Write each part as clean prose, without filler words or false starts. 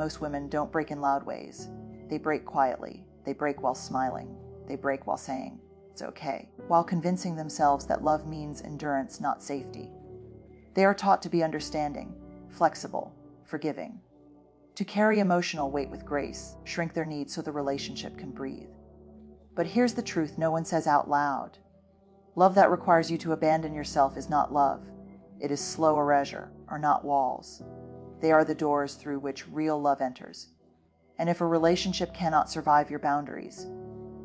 most women don't break in loud ways. They break quietly. They break while smiling. They break while saying, "It's okay," while convincing themselves that love means endurance, not safety. They are taught to be understanding, flexible, forgiving, to carry emotional weight with grace, shrink their needs so the relationship can breathe. But here's the truth no one says out loud. Love that requires you to abandon yourself is not love. It is slow erasure, are not walls. They are the doors through which real love enters. And if a relationship cannot survive your boundaries,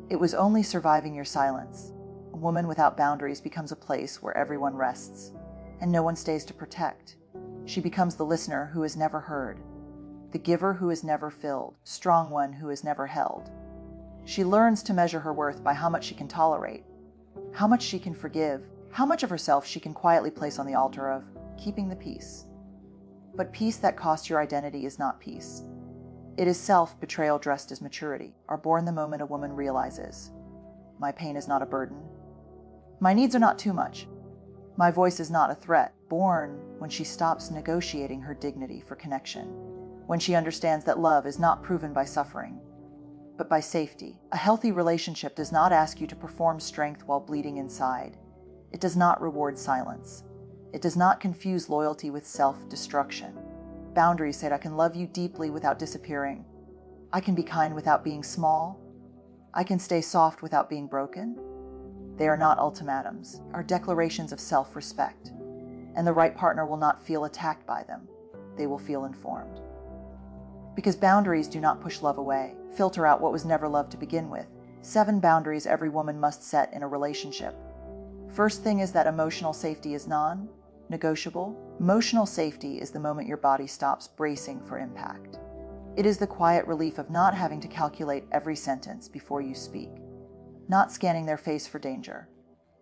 it was only surviving your silence. A woman without boundaries becomes a place where everyone rests, and no one stays to protect. She becomes the listener who is never heard, the giver who is never filled, strong one who is never held. She learns to measure her worth by how much she can tolerate, how much she can forgive, how much of herself she can quietly place on the altar of keeping the peace. But peace that costs your identity is not peace. It is self-betrayal dressed as maturity, are born the moment a woman realizes, my pain is not a burden. My needs are not too much. My voice is not a threat, born when she stops negotiating her dignity for connection, when she understands that love is not proven by suffering, but by safety. A healthy relationship does not ask you to perform strength while bleeding inside. It does not reward silence. It does not confuse loyalty with self-destruction. Boundaries say I can love you deeply without disappearing. I can be kind without being small. I can stay soft without being broken. They are not ultimatums, are declarations of self-respect. And the right partner will not feel attacked by them. They will feel informed. Because boundaries do not push love away, filter out what was never love to begin with. 7 boundaries every woman must set in a relationship. First thing is that emotional safety is non-negotiable. Emotional safety is the moment your body stops bracing for impact. It is the quiet relief of not having to calculate every sentence before you speak, not scanning their face for danger,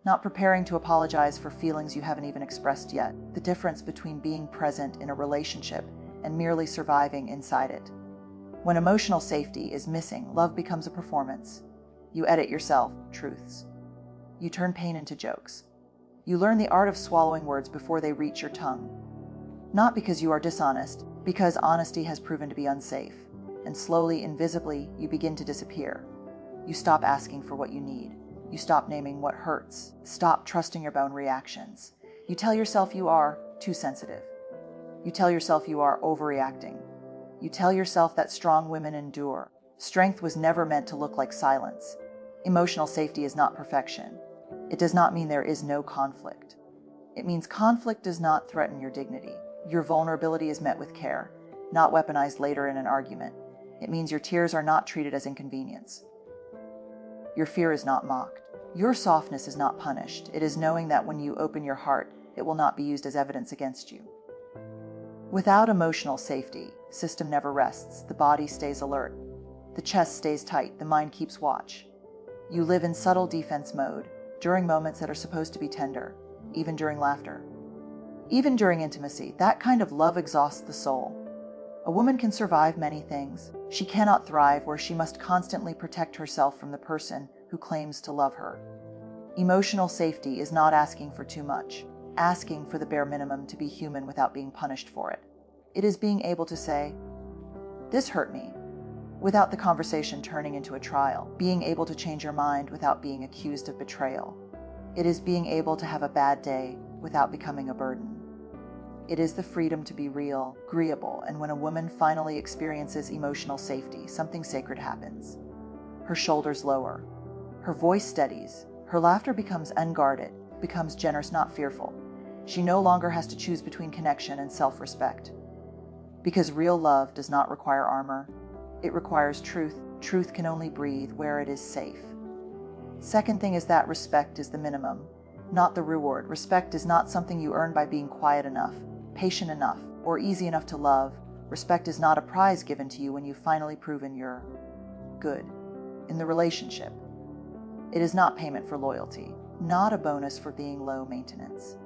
not preparing to apologize for feelings you haven't even expressed yet. The difference between being present in a relationship and merely surviving inside it. When emotional safety is missing, love becomes a performance. You edit yourself, truths. You turn pain into jokes. You learn the art of swallowing words before they reach your tongue. Not because you are dishonest, because honesty has proven to be unsafe. And slowly, invisibly, you begin to disappear. You stop asking for what you need. You stop naming what hurts. Stop trusting your own reactions. You tell yourself you are too sensitive. You tell yourself you are overreacting. You tell yourself that strong women endure. Strength was never meant to look like silence. Emotional safety is not perfection. It does not mean there is no conflict. It means conflict does not threaten your dignity. Your vulnerability is met with care, not weaponized later in an argument. It means your tears are not treated as inconvenience. Your fear is not mocked. Your softness is not punished. It is knowing that when you open your heart, it will not be used as evidence against you. Without emotional safety, system never rests. The body stays alert. The chest stays tight. The mind keeps watch. You live in subtle defense mode, during moments that are supposed to be tender, even during laughter. Even during intimacy, that kind of love exhausts the soul. A woman can survive many things. She cannot thrive where she must constantly protect herself from the person who claims to love her. Emotional safety is not asking for too much, asking for the bare minimum to be human without being punished for it. It is being able to say, "This hurt me," without the conversation turning into a trial. Being able to change your mind without being accused of betrayal. It is being able to have a bad day without becoming a burden. It is the freedom to be real, agreeable, and when a woman finally experiences emotional safety, something sacred happens. Her shoulders lower, her voice steadies, her laughter becomes unguarded, becomes generous, not fearful. She no longer has to choose between connection and self-respect. Because real love does not require armor. It requires truth. Truth can only breathe where it is safe. Second thing is that respect is the minimum, not the reward. Respect is not something you earn by being quiet enough, patient enough, or easy enough to love. Respect is not a prize given to you when you've finally proven you're good in the relationship. It is not payment for loyalty, not a bonus for being low maintenance.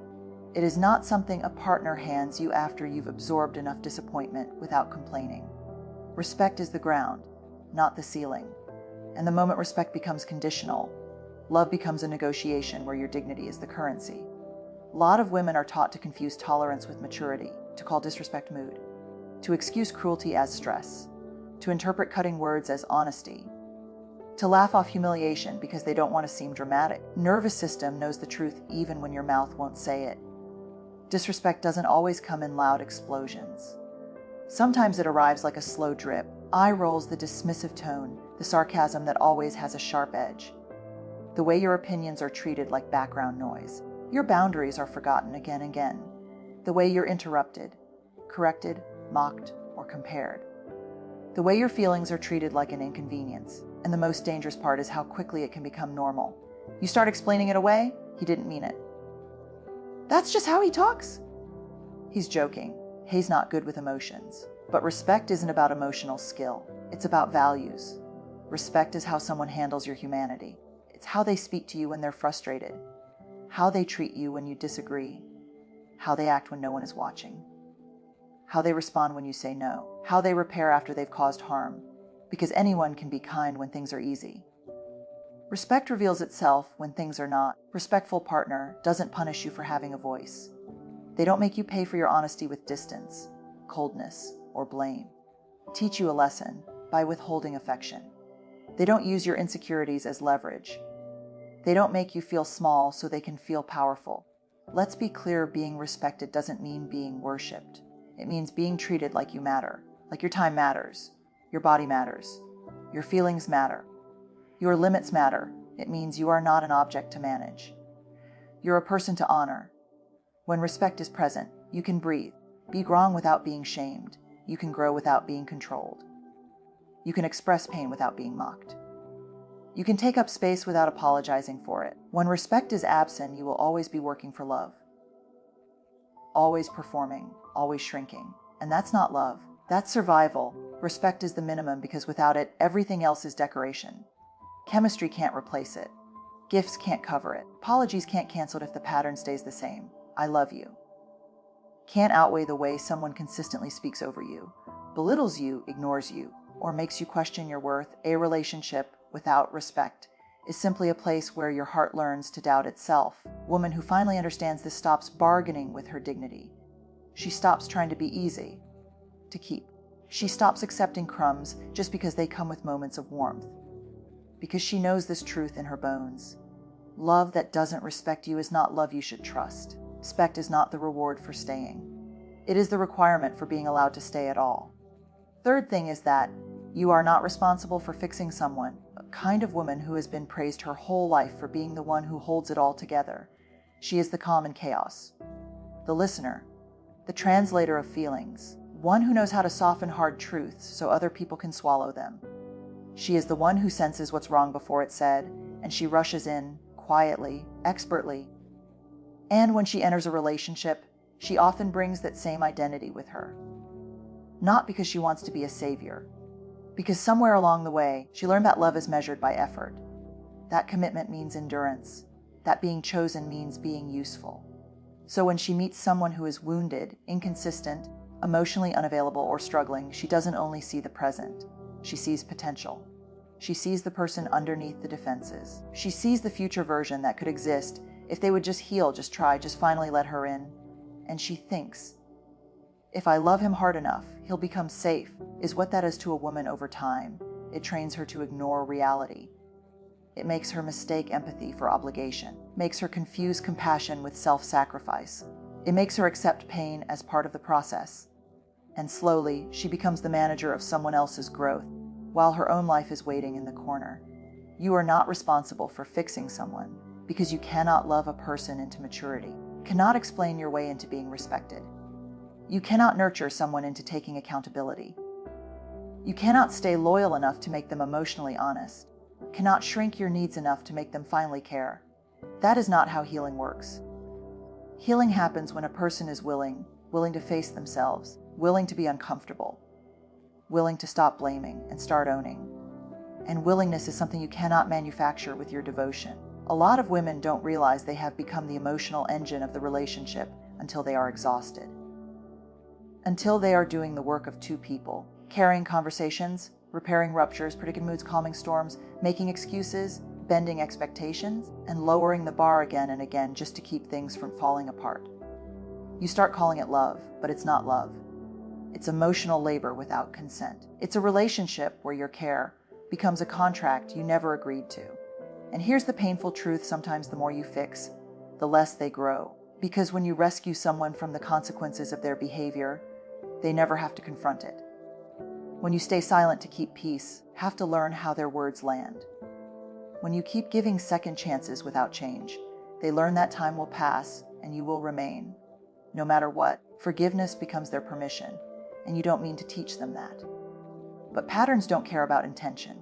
It is not something a partner hands you after you've absorbed enough disappointment without complaining. Respect is the ground, not the ceiling. And the moment respect becomes conditional, love becomes a negotiation where your dignity is the currency. A lot of women are taught to confuse tolerance with maturity, to call disrespect mood. to excuse cruelty as stress, to interpret cutting words as honesty, to laugh off humiliation because they don't want to seem dramatic. Nervous system knows the truth even when your mouth won't say it. Disrespect doesn't always come in loud explosions. Sometimes it arrives like a slow drip. Eye rolls, the dismissive tone, the sarcasm that always has a sharp edge. The way your opinions are treated like background noise. Your boundaries are forgotten again and again. The way you're interrupted, corrected, mocked, or compared. The way your feelings are treated like an inconvenience. And the most dangerous part is how quickly it can become normal. You start explaining it away, he didn't mean it. That's just how he talks. He's joking. He's not good with emotions. But respect isn't about emotional skill. It's about values. Respect is how someone handles your humanity. It's how they speak to you when they're frustrated, how they treat you when you disagree, how they act when no one is watching, how they respond when you say no, how they repair after they've caused harm, because anyone can be kind when things are easy. Respect reveals itself when things are not. Respectful partner doesn't punish you for having a voice. They don't make you pay for your honesty with distance, coldness, or blame. Teach you a lesson by withholding affection. They don't use your insecurities as leverage. They don't make you feel small so they can feel powerful. Let's be clear, being respected doesn't mean being worshipped. It means being treated like you matter, like your time matters, your body matters, your feelings matter, your limits matter. It means you are not an object to manage. You're a person to honor. When respect is present, you can breathe, be wrong without being shamed. You can grow without being controlled. You can express pain without being mocked. You can take up space without apologizing for it. When respect is absent, you will always be working for love. Always performing, always shrinking. And that's not love. That's survival. Respect is the minimum because without it, everything else is decoration. Chemistry can't replace it. Gifts can't cover it. Apologies can't cancel it if the pattern stays the same. I love you can't outweigh the way someone consistently speaks over you, belittles you, ignores you, or makes you question your worth. A relationship without respect is simply a place where your heart learns to doubt itself. Woman who finally understands this stops bargaining with her dignity. She stops trying to be easy to keep. She stops accepting crumbs just because they come with moments of warmth. Because she knows this truth in her bones. Love that doesn't respect you is not love you should trust. Respect is not the reward for staying. It is the requirement for being allowed to stay at all. Third thing is that you are not responsible for fixing someone, a kind of woman who has been praised her whole life for being the one who holds it all together. She is the calm in chaos, the listener, the translator of feelings, one who knows how to soften hard truths so other people can swallow them. She is the one who senses what's wrong before it's said, and she rushes in, quietly, expertly. And when she enters a relationship, she often brings that same identity with her. Not because she wants to be a savior, because somewhere along the way, she learned that love is measured by effort. That commitment means endurance. That being chosen means being useful. So when she meets someone who is wounded, inconsistent, emotionally unavailable, or struggling, she doesn't only see the present. She sees potential. She sees the person underneath the defenses. She sees the future version that could exist if they would just heal, just try, just finally let her in. And she thinks, if I love him hard enough, he'll become safe. Is what that is to a woman over time. It trains her to ignore reality. It makes her mistake empathy for obligation, makes her confuse compassion with self-sacrifice. It makes her accept pain as part of the process. And slowly, she becomes the manager of someone else's growth, while her own life is waiting in the corner. You are not responsible for fixing someone, because you cannot love a person into maturity, cannot explain your way into being respected. You cannot nurture someone into taking accountability. You cannot stay loyal enough to make them emotionally honest, cannot shrink your needs enough to make them finally care. That is not how healing works. Healing happens when a person is willing to face themselves, willing to be uncomfortable, willing to stop blaming and start owning. And willingness is something you cannot manufacture with your devotion. A lot of women don't realize they have become the emotional engine of the relationship until they are exhausted. Until they are doing the work of two people, carrying conversations, repairing ruptures, predicting moods, calming storms, making excuses, bending expectations, and lowering the bar again and again just to keep things from falling apart. You start calling it love, but it's not love. It's emotional labor without consent. It's a relationship where your care becomes a contract you never agreed to. And here's the painful truth: sometimes the more you fix, the less they grow. Because when you rescue someone from the consequences of their behavior, they never have to confront it. When you stay silent to keep peace, have to learn how their words land. When you keep giving second chances without change, they learn that time will pass and you will remain. No matter what, forgiveness becomes their permission, and you don't mean to teach them that. But patterns don't care about intention.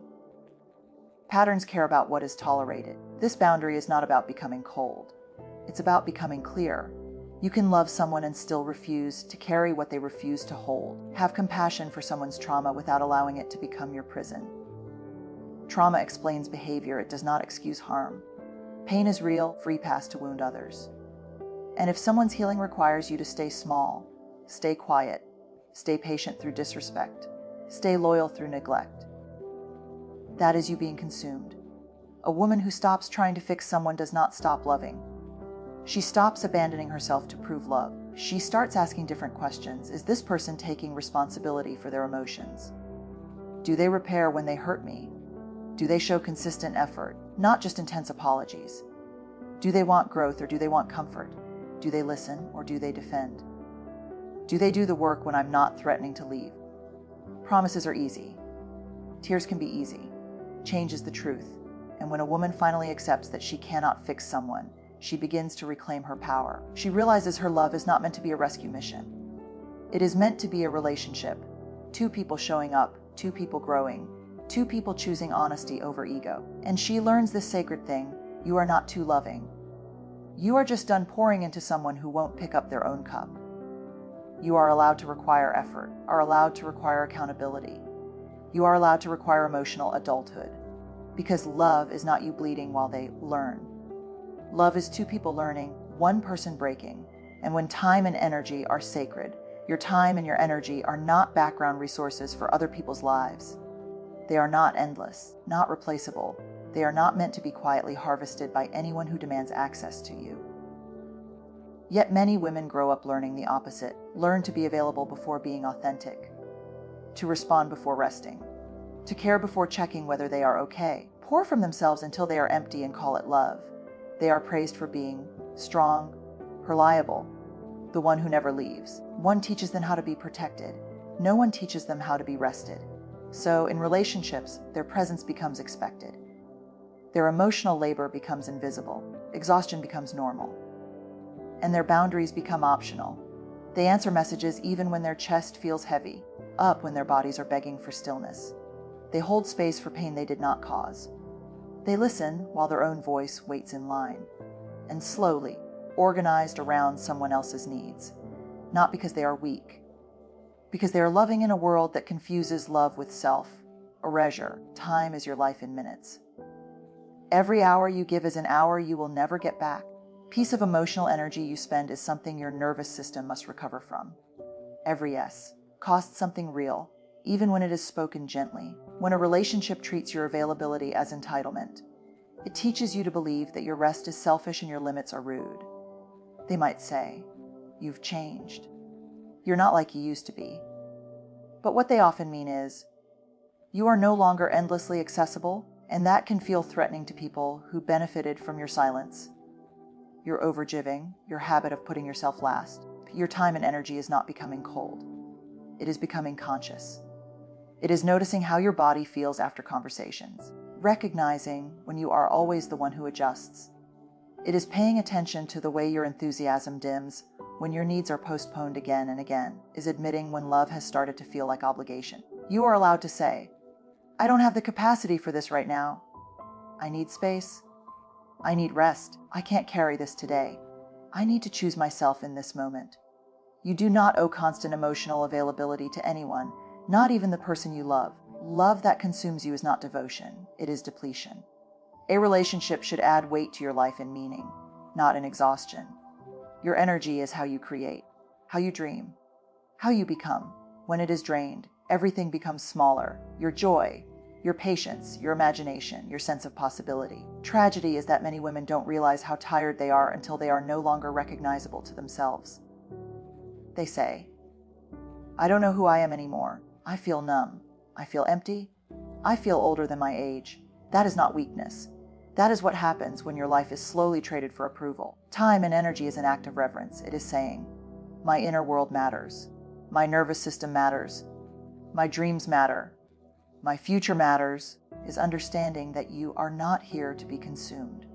Patterns care about what is tolerated. This boundary is not about becoming cold. It's about becoming clear. You can love someone and still refuse to carry what they refuse to hold. Have compassion for someone's trauma without allowing it to become your prison. Trauma explains behavior, it does not excuse harm. Pain is real, free pass to wound others. And if someone's healing requires you to stay small, stay quiet, stay patient through disrespect, stay loyal through neglect, that is you being consumed. A woman who stops trying to fix someone does not stop loving. She stops abandoning herself to prove love. She starts asking different questions. Is this person taking responsibility for their emotions? Do they repair when they hurt me? Do they show consistent effort, not just intense apologies? Do they want growth or do they want comfort? Do they listen or do they defend? Do they do the work when I'm not threatening to leave? Promises are easy. Tears can be easy. Change is the truth. And when a woman finally accepts that she cannot fix someone, she begins to reclaim her power. She realizes her love is not meant to be a rescue mission. It is meant to be a relationship. Two people showing up, two people growing, two people choosing honesty over ego. And she learns this sacred thing: you are not too loving. You are just done pouring into someone who won't pick up their own cup. You are allowed to require effort, are allowed to require accountability. You are allowed to require emotional adulthood. Because love is not you bleeding while they learn. Love is two people learning, one person breaking. And when time and energy are sacred, your time and your energy are not background resources for other people's lives. They are not endless, not replaceable. They are not meant to be quietly harvested by anyone who demands access to you. Yet many women grow up learning the opposite, learn to be available before being authentic, to respond before resting, to care before checking whether they are okay, pour from themselves until they are empty and call it love. They are praised for being strong, reliable, the one who never leaves. One teaches them how to be protected. No one teaches them how to be rested. So in relationships, their presence becomes expected. Their emotional labor becomes invisible. Exhaustion becomes normal. And their boundaries become optional. They answer messages even when their chest feels heavy, up when their bodies are begging for stillness. They hold space for pain they did not cause. They listen while their own voice waits in line. And slowly, organized around someone else's needs. Not because they are weak. Because they are loving in a world that confuses love with self. Erasure. Time is your life in minutes. Every hour you give is an hour you will never get back. Piece of emotional energy you spend is something your nervous system must recover from. Every yes costs something real, even when it is spoken gently. When a relationship treats your availability as entitlement, it teaches you to believe that your rest is selfish and your limits are rude. They might say, "You've changed. You're not like you used to be." But what they often mean is, you are no longer endlessly accessible, and that can feel threatening to people who benefited from your silence. Your overgiving, your habit of putting yourself last. Your time and energy is not becoming cold. It is becoming conscious. It is noticing how your body feels after conversations, recognizing when you are always the one who adjusts. It is paying attention to the way your enthusiasm dims when your needs are postponed again and again, is admitting when love has started to feel like obligation. You are allowed to say, "I don't have the capacity for this right now. I need space. I need rest. I can't carry this today. I need to choose myself in this moment." You do not owe constant emotional availability to anyone, not even the person you love. Love that consumes you is not devotion, it is depletion. A relationship should add weight to your life and meaning, not in exhaustion. Your energy is how you create, how you dream, how you become. When it is drained, everything becomes smaller. Your joy, your patience, your imagination, your sense of possibility. Tragedy is that many women don't realize how tired they are until they are no longer recognizable to themselves. They say, I don't know who I am anymore. I feel numb. I feel empty. I feel older than my age. That is not weakness. That is what happens when your life is slowly traded for approval. Time and energy is an act of reverence. It is saying, my inner world matters. My nervous system matters. My dreams matter. My future matters, is understanding that you are not here to be consumed.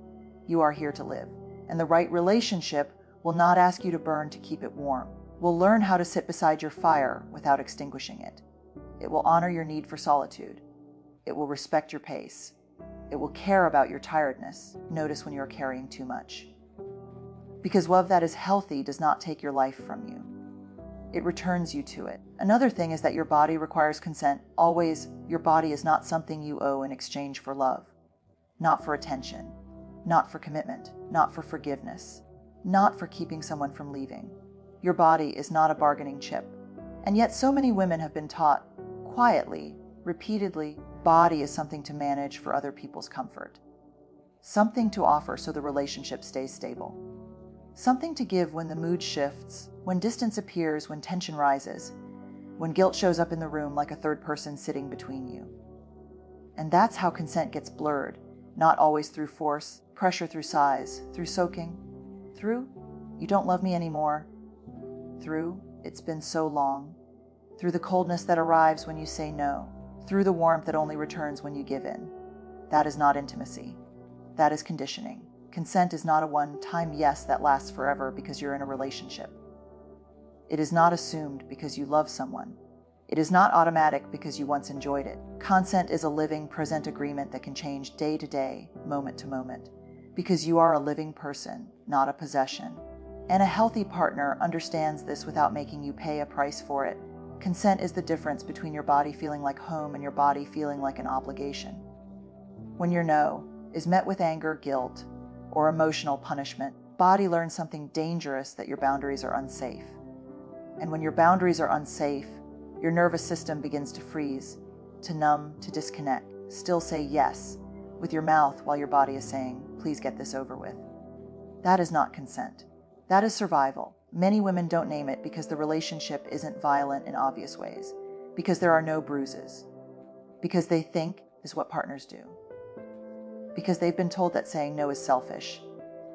You are here to live. And the right relationship will not ask you to burn to keep it warm. Will learn how to sit beside your fire without extinguishing it. It will honor your need for solitude. It will respect your pace. It will care about your tiredness. Notice when you are carrying too much. Because love that is healthy does not take your life from you. It returns you to it. Another thing is that your body requires consent. Always, your body is not something you owe in exchange for love. Not for attention. Not for commitment. Not for forgiveness. Not for keeping someone from leaving. Your body is not a bargaining chip. And yet so many women have been taught, quietly, repeatedly, body is something to manage for other people's comfort. Something to offer so the relationship stays stable. Something to give when the mood shifts, when distance appears, when tension rises, when guilt shows up in the room like a third person sitting between you. And that's how consent gets blurred, not always through force, pressure through size, through soaking, through, you don't love me anymore, through, it's been so long, through the coldness that arrives when you say no, through the warmth that only returns when you give in. That is not intimacy. That is conditioning. Consent is not a one-time yes that lasts forever because you're in a relationship. It is not assumed because you love someone. It is not automatic because you once enjoyed it. Consent is a living, present agreement that can change day to day, moment to moment, because you are a living person, not a possession. And a healthy partner understands this without making you pay a price for it. Consent is the difference between your body feeling like home and your body feeling like an obligation. When your no is met with anger, guilt, or emotional punishment, body learns something dangerous, that your boundaries are unsafe. And when your boundaries are unsafe, your nervous system begins to freeze, to numb, to disconnect. Still say yes with your mouth while your body is saying, please get this over with. That is not consent. That is survival. Many women don't name it because the relationship isn't violent in obvious ways, because there are no bruises, because they think is what partners do, because they've been told that saying no is selfish,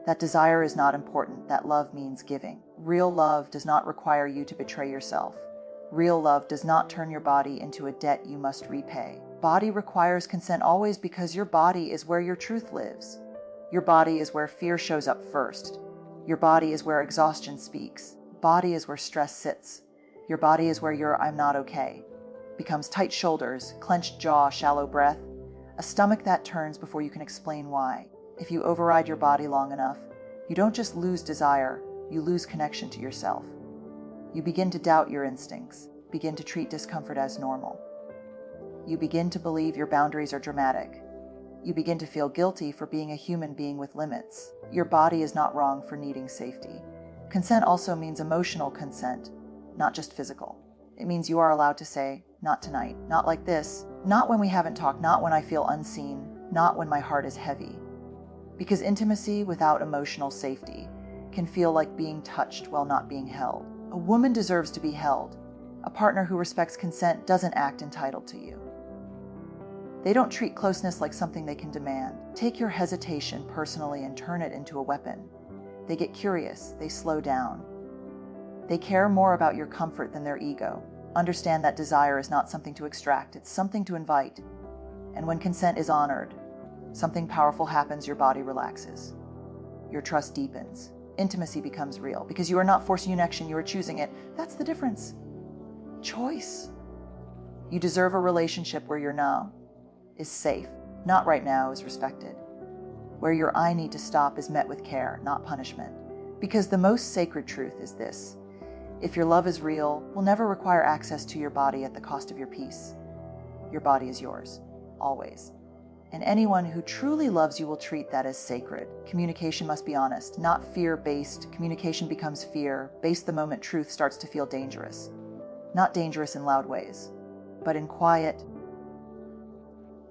that desire is not important, that love means giving. Real love does not require you to betray yourself. Real love does not turn your body into a debt you must repay. Body requires consent always because your body is where your truth lives. Your body is where fear shows up first. Your body is where exhaustion speaks. Body is where stress sits. Your body is where your I'm not okay becomes tight shoulders, clenched jaw, shallow breath, a stomach that turns before you can explain why. If you override your body long enough, you don't just lose desire, you lose connection to yourself. You begin to doubt your instincts, begin to treat discomfort as normal. You begin to believe your boundaries are dramatic. You begin to feel guilty for being a human being with limits. Your body is not wrong for needing safety. Consent also means emotional consent, not just physical. It means you are allowed to say, not tonight, not like this, not when we haven't talked, not when I feel unseen, not when my heart is heavy. Because intimacy without emotional safety can feel like being touched while not being held. A woman deserves to be held. A partner who respects consent doesn't act entitled to you. They don't treat closeness like something they can demand. Take your hesitation personally and turn it into a weapon. They get curious, they slow down. They care more about your comfort than their ego. Understand that desire is not something to extract, it's something to invite. And when consent is honored, something powerful happens, your body relaxes. Your trust deepens. Intimacy becomes real because you are not forcing connection, you are choosing it. That's the difference. Choice. You deserve a relationship where your now is safe, not right now is respected. Where your I need to stop is met with care, not punishment. Because the most sacred truth is this: if your love is real, will never require access to your body at the cost of your peace. Your body is yours, always. And anyone who truly loves you will treat that as sacred. Communication must be honest, not fear-based. Communication becomes fear-based the moment truth starts to feel dangerous. Not dangerous in loud ways, but in quiet.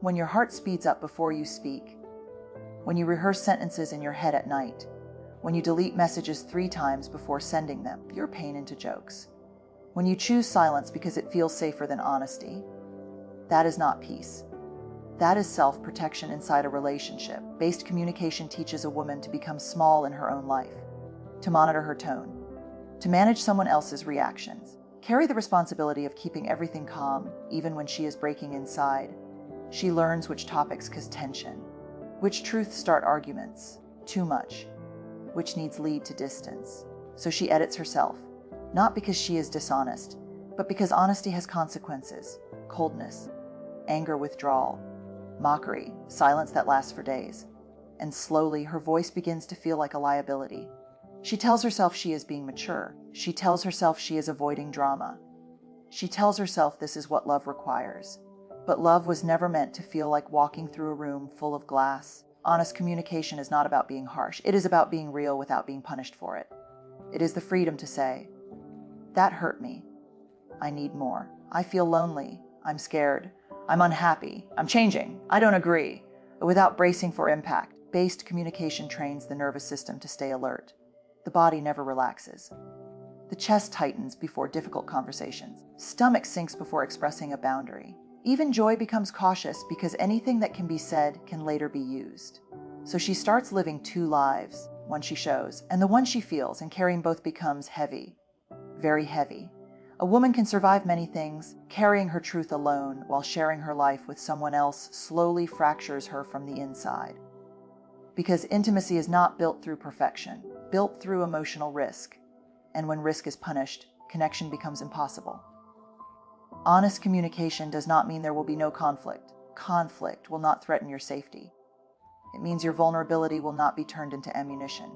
When your heart speeds up before you speak. When you rehearse sentences in your head at night. When you delete messages 3 times before sending them. Your pain into jokes. When you choose silence because it feels safer than honesty, that is not peace. That is self-protection inside a relationship. Based communication teaches a woman to become small in her own life, to monitor her tone, to manage someone else's reactions, carry the responsibility of keeping everything calm, even when she is breaking inside. She learns which topics cause tension, which truths start arguments, too much, which needs lead to distance. So she edits herself, not because she is dishonest, but because honesty has consequences: coldness, anger, withdrawal, mockery, silence that lasts for days. And slowly, her voice begins to feel like a liability. She tells herself she is being mature. She tells herself she is avoiding drama. She tells herself this is what love requires. But love was never meant to feel like walking through a room full of glass. Honest communication is not about being harsh. It is about being real without being punished for it. It is the freedom to say, "That hurt me. I need more. I feel lonely. I'm scared. I'm unhappy. I'm changing. I don't agree," without bracing for impact. Based communication trains the nervous system to stay alert. The body never relaxes. The chest tightens before difficult conversations. Stomach sinks before expressing a boundary. Even joy becomes cautious because anything that can be said can later be used. So she starts living two lives, one she shows and the one she feels, and carrying both becomes heavy, very heavy. A woman can survive many things. Carrying her truth alone while sharing her life with someone else slowly fractures her from the inside. Because intimacy is not built through perfection, built through emotional risk. And when risk is punished, connection becomes impossible. Honest communication does not mean there will be no conflict. Conflict will not threaten your safety. It means your vulnerability will not be turned into ammunition.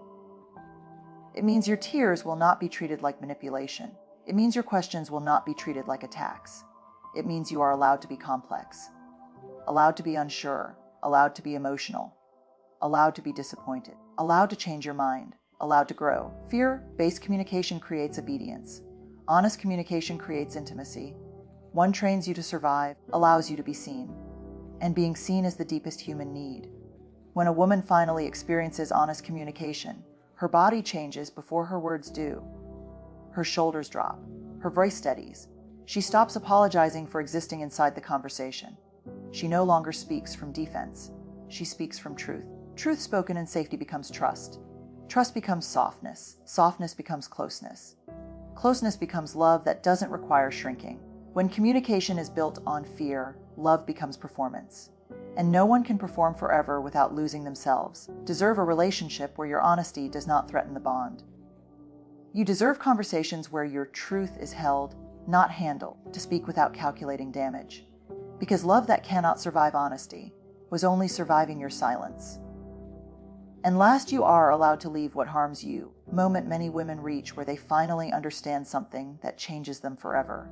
It means your tears will not be treated like manipulation. It means your questions will not be treated like attacks. It means you are allowed to be complex, allowed to be unsure, allowed to be emotional, allowed to be disappointed, allowed to change your mind, allowed to grow. Fear-based communication creates obedience. Honest communication creates intimacy. One trains you to survive, allows you to be seen. And being seen is the deepest human need. When a woman finally experiences honest communication, her body changes before her words do. Her shoulders drop. Her voice steadies. She stops apologizing for existing inside the conversation. She no longer speaks from defense. She speaks from truth. Truth spoken in safety becomes trust. Trust becomes softness. Softness becomes closeness. Closeness becomes love that doesn't require shrinking. When communication is built on fear, love becomes performance. And no one can perform forever without losing themselves. Deserve a relationship where your honesty does not threaten the bond. You deserve conversations where your truth is held, not handled, to speak without calculating damage. Because love that cannot survive honesty was only surviving your silence. And last, you are allowed to leave what harms you, moment many women reach where they finally understand something that changes them forever.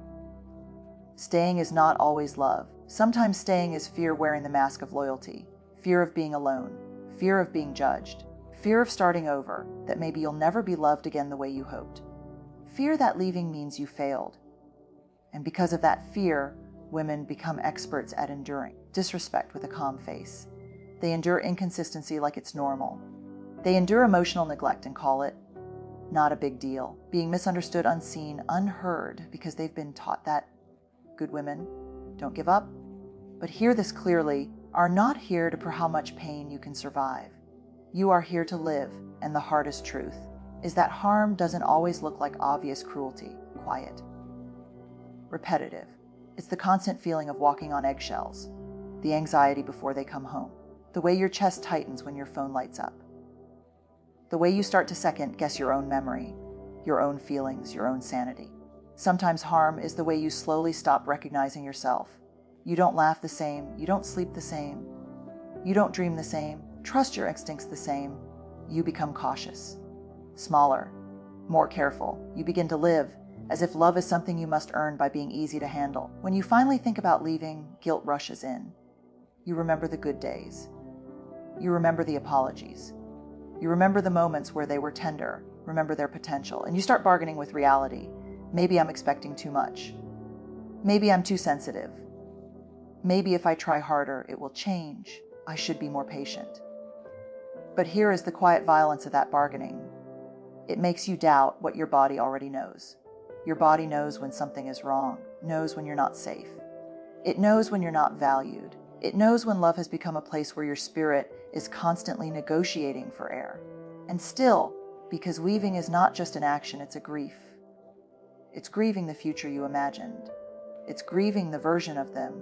Staying is not always love. Sometimes staying is fear wearing the mask of loyalty, fear of being alone, fear of being judged, fear of starting over, that maybe you'll never be loved again the way you hoped. Fear that leaving means you failed. And because of that fear, women become experts at enduring disrespect with a calm face. They endure inconsistency like it's normal. They endure emotional neglect and call it not a big deal. Being misunderstood, unseen, unheard, because they've been taught that good women don't give up. But hear this clearly, are not here to prove how much pain you can survive. You are here to live, and the hardest truth is that harm doesn't always look like obvious cruelty. Quiet, repetitive. It's the constant feeling of walking on eggshells, the anxiety before they come home, the way your chest tightens when your phone lights up, the way you start to second guess your own memory, your own feelings, your own sanity. Sometimes harm is the way you slowly stop recognizing yourself. You don't laugh the same, you don't sleep the same, you don't dream the same, trust your instincts the same. You become cautious, smaller, more careful. You begin to live as if love is something you must earn by being easy to handle. When you finally think about leaving, guilt rushes in. You remember the good days. You remember the apologies. You remember the moments where they were tender, remember their potential, and you start bargaining with reality. Maybe I'm expecting too much. Maybe I'm too sensitive. Maybe if I try harder, it will change. I should be more patient. But here is the quiet violence of that bargaining. It makes you doubt what your body already knows. Your body knows when something is wrong, knows when you're not safe. It knows when you're not valued. It knows when love has become a place where your spirit is constantly negotiating for air. And still, because leaving is not just an action, it's a grief. It's grieving the future you imagined. It's grieving the version of them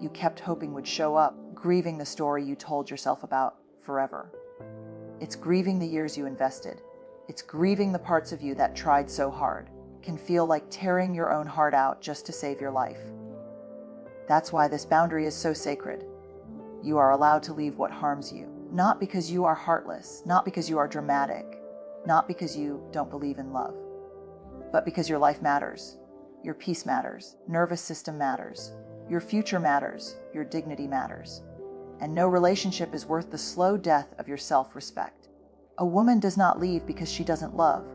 you kept hoping would show up, grieving the story you told yourself about forever. It's grieving the years you invested. It's grieving the parts of you that tried so hard, can feel like tearing your own heart out just to save your life. That's why this boundary is so sacred. You are allowed to leave what harms you, not because you are heartless, not because you are dramatic, not because you don't believe in love, but because your life matters, your peace matters, nervous system matters, your future matters, your dignity matters. And no relationship is worth the slow death of your self-respect. A woman does not leave because she doesn't love.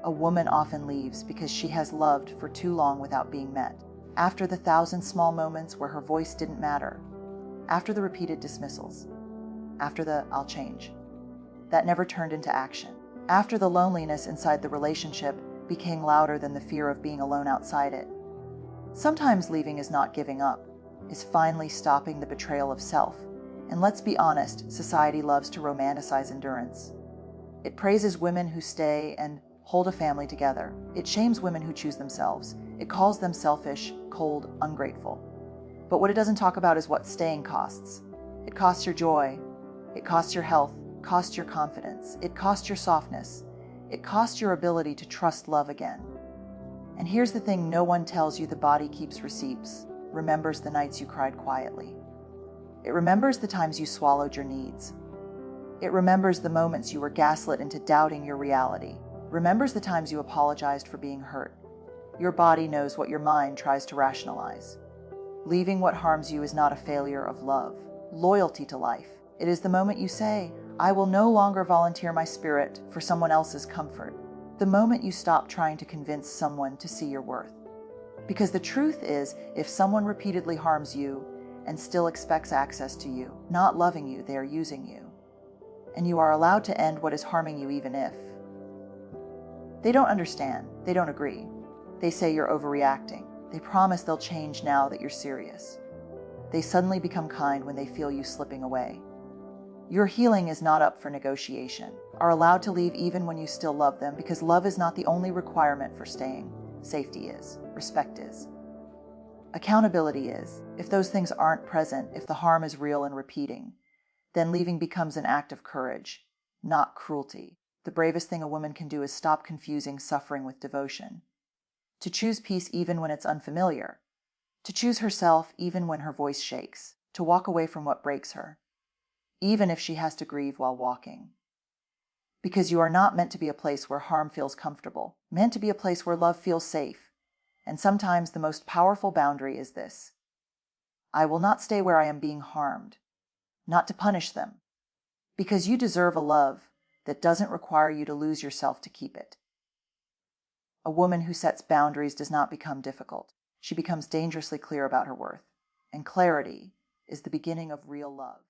A woman often leaves because she has loved for too long without being met. After the 1,000 small moments where her voice didn't matter, after the repeated dismissals, after the "I'll change" that never turned into action, after the loneliness inside the relationship became louder than the fear of being alone outside it. Sometimes leaving is not giving up, is finally stopping the betrayal of self. And let's be honest, society loves to romanticize endurance. It praises women who stay and hold a family together. It shames women who choose themselves. It calls them selfish, cold, ungrateful. But what it doesn't talk about is what staying costs. It costs your joy. It costs your health, costs your confidence. It costs your softness. It costs your ability to trust love again. And here's the thing no one tells you: the body keeps receipts, remembers the nights you cried quietly. It remembers the times you swallowed your needs. It remembers the moments you were gaslit into doubting your reality. Remembers the times you apologized for being hurt. Your body knows what your mind tries to rationalize. Leaving what harms you is not a failure of love, loyalty to life. It is the moment you say, "I will no longer volunteer my spirit for someone else's comfort." The moment you stop trying to convince someone to see your worth. Because the truth is, if someone repeatedly harms you and still expects access to you, not loving you, they are using you. And you are allowed to end what is harming you even if. They don't understand. They don't agree. They say you're overreacting. They promise they'll change now that you're serious. They suddenly become kind when they feel you slipping away. Your healing is not up for negotiation. Are allowed to leave even when you still love them, because love is not the only requirement for staying. Safety is. Respect is. Accountability is. If those things aren't present, if the harm is real and repeating, then leaving becomes an act of courage, not cruelty. The bravest thing a woman can do is stop confusing suffering with devotion. To choose peace even when it's unfamiliar. To choose herself even when her voice shakes. To walk away from what breaks her, even if she has to grieve while walking. Because you are not meant to be a place where harm feels comfortable, meant to be a place where love feels safe. And sometimes the most powerful boundary is this: I will not stay where I am being harmed, not to punish them, because you deserve a love that doesn't require you to lose yourself to keep it. A woman who sets boundaries does not become difficult. She becomes dangerously clear about her worth, and clarity is the beginning of real love.